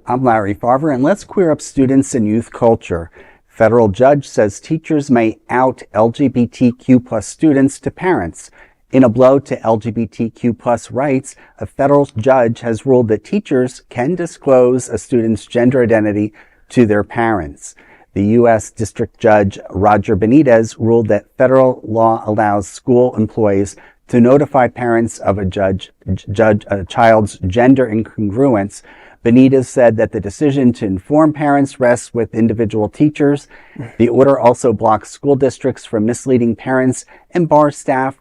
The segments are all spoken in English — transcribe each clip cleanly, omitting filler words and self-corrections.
I'm Larry Farver, and let's queer up students and youth culture. Federal judge says teachers may out LGBTQ plus students to parents. In a blow to LGBTQ plus rights, a federal judge has ruled that teachers can disclose a student's gender identity to their parents. The U.S. District Judge Roger Benitez ruled that federal law allows school employees to notify parents of a child's gender incongruence. Benitez said that the decision to inform parents rests with individual teachers. The order also blocks school districts from misleading parents and bars staff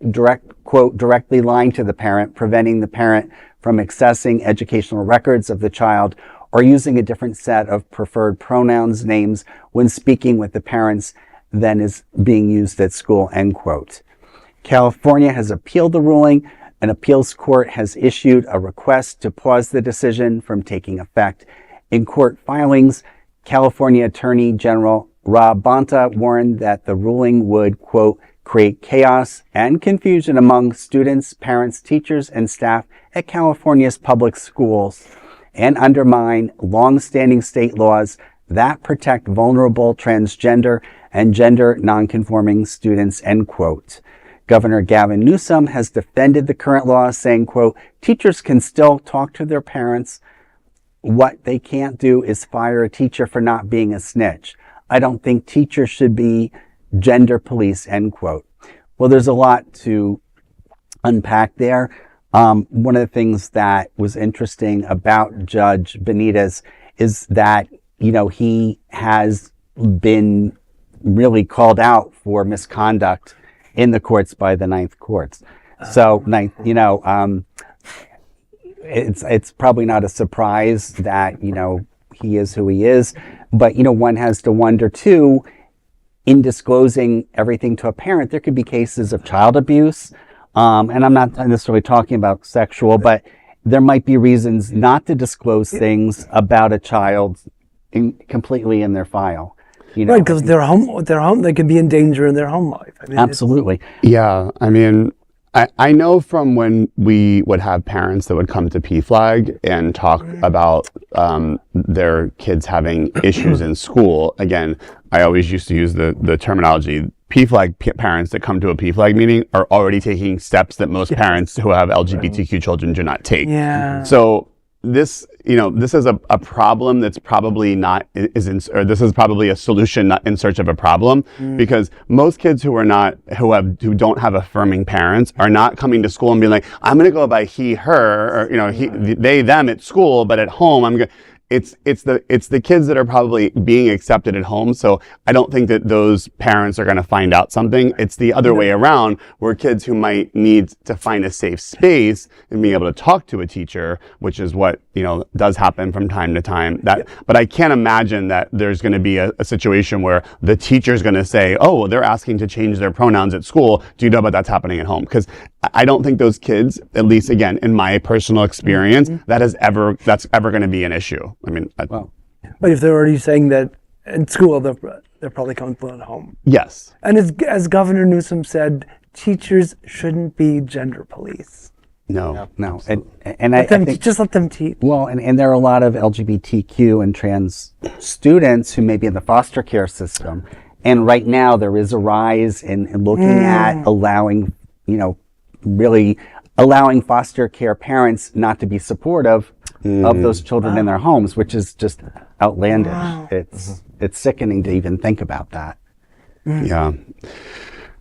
directly lying to the parent, preventing the parent from accessing educational records of the child or using a different set of preferred pronouns, names when speaking with the parents than is being used at school, end quote. California has appealed the ruling. An appeals court has issued a request to pause the decision from taking effect. In court filings, California Attorney General Rob Bonta warned that the ruling would, quote, create chaos and confusion among students, parents, teachers, and staff at California's public schools and undermine long-standing state laws that protect vulnerable transgender and gender nonconforming students, end quote. Governor Gavin Newsom has defended the current law, saying, quote, teachers can still talk to their parents. What they can't do is fire a teacher for not being a snitch. I don't think teachers should be gender police, end quote. Well, there's a lot to unpack there. One of the things that was interesting about Judge Benitez is that, he has been really called out for misconduct in the courts by the Ninth Courts. So, it's probably not a surprise that, he is who he is. But, one has to wonder, too, in disclosing everything to a parent, there could be cases of child abuse. And I'm not necessarily talking about sexual, but there might be reasons not to disclose things about a child completely in their file. Right, because they're home, they could be in danger in their home life. Absolutely. Yeah, I know from when we would have parents that would come to PFLAG and talk about their kids having issues in school. Again, I always used to use the terminology, PFLAG parents that come to a PFLAG meeting are already taking steps that most parents who have LGBTQ children do not take. Yeah. So this is a problem that's probably this is probably a solution not in search of a problem, because most kids who don't have affirming parents are not coming to school and being like, I'm going to go by he, her, or they, them at school, but at home it's the kids that are probably being accepted at home. So I don't think that those parents are going to find out something. It's the other way around, where kids who might need to find a safe space and being able to talk to a teacher, which is what does happen from time to time. But I can't imagine that there's going to be a situation where the teacher's going to say, "Oh, they're asking to change their pronouns at school. Do you know about that's happening at home?" Because I don't think those kids, at least again in my personal experience, that's ever going to be an issue. But if they're already saying that in school, they're probably comfortable at home. Yes. And as Governor Newsom said, teachers shouldn't be gender police. No. And I think just let them teach. Well, and there are a lot of LGBTQ and trans students who may be in the foster care system. And right now there is a rise in looking at allowing, really allowing foster care parents not to be supportive of those children in their homes, which is just outlandish. Wow. It's sickening to even think about that. Yeah.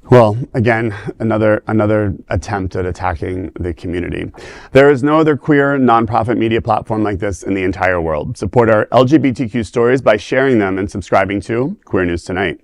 Well, again, another attempt at attacking the community. There is no other queer nonprofit media platform like this in the entire world. Support our LGBTQ stories by sharing them and subscribing to Queer News Tonight.